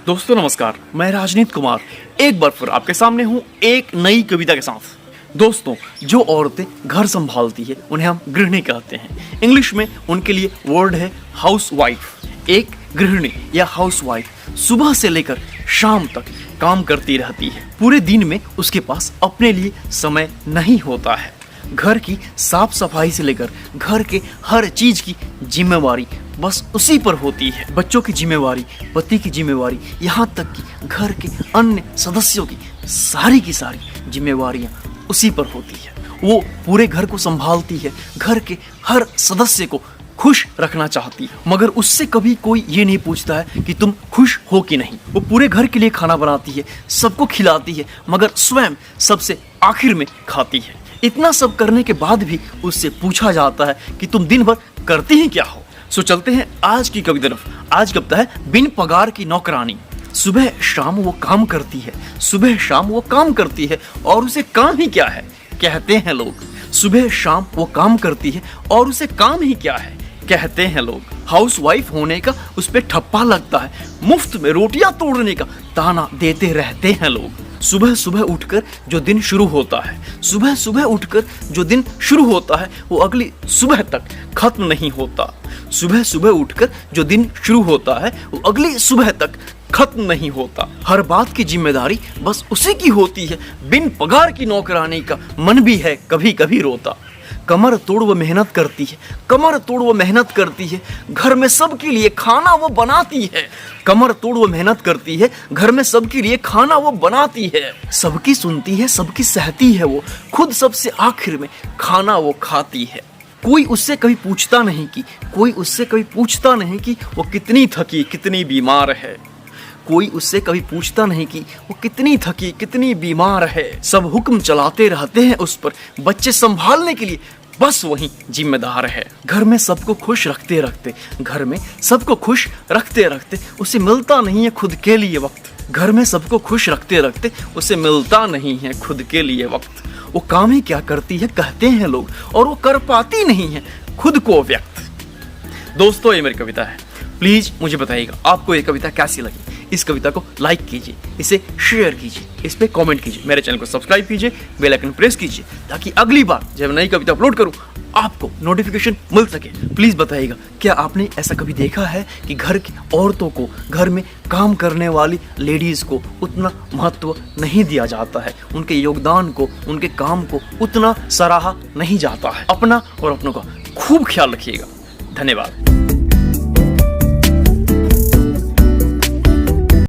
दोस्तों नमस्कार, मैं राजनीत कुमार एक बार फिर आपके सामने हूँ एक नई कविता के साथ। दोस्तों, जो औरतें घर संभालती है उन्हें हम गृहिणी कहते हैं। इंग्लिश में उनके लिए वर्ड है हाउस वाइफ। एक गृहिणी या हाउस वाइफ सुबह से लेकर शाम तक काम करती रहती है। पूरे दिन में उसके पास अपने लिए समय नहीं होता है। घर की साफ सफाई से लेकर घर के हर चीज की जिम्मेवारी बस उसी पर होती है। बच्चों की जिम्मेवारी, पति की जिम्मेवारी, यहाँ तक कि घर के अन्य सदस्यों की सारी जिम्मेवारियां उसी पर होती है। वो पूरे घर को संभालती है, घर के हर सदस्य को खुश रखना चाहती है, मगर उससे कभी कोई ये नहीं पूछता है कि तुम खुश हो कि नहीं। वो पूरे घर के लिए खाना बनाती है, सबको खिलाती है, मगर स्वयं सबसे आखिर में खाती है। इतना सब करने के बाद भी उससे पूछा जाता है कि तुम दिन भर करती ही क्या हो। सो चलते हैं आज की कविता तरफ। आज कविता है बिन पगार की नौकरानी। सुबह शाम वो काम करती है, सुबह शाम वो काम करती है, और उसे काम ही क्या है कहते हैं लोग। सुबह शाम वो काम करती है और उसे काम ही क्या है कहते हैं लोग। हाउस वाइफ होने का उस पे ठप्पा लगता है, मुफ्त में रोटियां तोड़ने का ताना देते रहते हैं लोग। सुबह सुबह उठकर जो दिन शुरू होता है, सुबह सुबह उठकर जो दिन शुरू होता है वो अगली सुबह तक खत्म नहीं होता। सुबह सुबह उठकर जो दिन शुरू होता है वो अगली सुबह तक खत्म नहीं होता। हर बात की जिम्मेदारी बस उसी की होती है। बिन पगार की नौकरानी का मन भी है कभी कभी रोता। कमर तोड़ वो मेहनत करती है, कमर तोड़ वो मेहनत करती है, घर में सबके लिए खाना वो बनाती है। कमर तोड़ वो मेहनत करती है, घर में सबके लिए खाना वो बनाती है। सबकी सुनती है, सबकी सहती है, वो खुद सबसे आखिर में खाना वो खाती है। कोई उससे कभी पूछता नहीं कि कोई उससे कभी पूछता नहीं कि वो कितनी थकी कितनी बीमार है। कोई उससे कभी पूछता नहीं कि वो कितनी थकी कितनी बीमार है। सब हुक्म चलाते रहते हैं उस पर, बच्चे संभालने के लिए बस वही जिम्मेदार है। घर में सबको खुश रखते रखते, घर में सबको खुश रखते रखते उसे मिलता नहीं है खुद के लिए वक्त। घर में सबको खुश रखते रखते उसे मिलता नहीं है खुद के लिए वक्त। वो काम ही क्या करती है कहते हैं लोग, और वो कर पाती नहीं है खुद को व्यक्त। दोस्तों, ये मेरी कविता है। प्लीज मुझे बताइएगा आपको ये कविता कैसी लगी। इस कविता को लाइक कीजिए, इसे शेयर कीजिए, इस पे कमेंट कीजिए, मेरे चैनल को सब्सक्राइब कीजिए, बेल आइकन प्रेस कीजिए, ताकि अगली बार जब नई कविता अपलोड करूं आपको नोटिफिकेशन मिल सके। प्लीज बताइएगा, क्या आपने ऐसा कभी देखा है कि घर की औरतों को, घर में काम करने वाली लेडीज को उतना महत्व नहीं दिया जाता है, उनके योगदान को, उनके काम को उतना सराहा नहीं जाता है। अपना और अपनों का खूब ख्याल रखिएगा। धन्यवाद।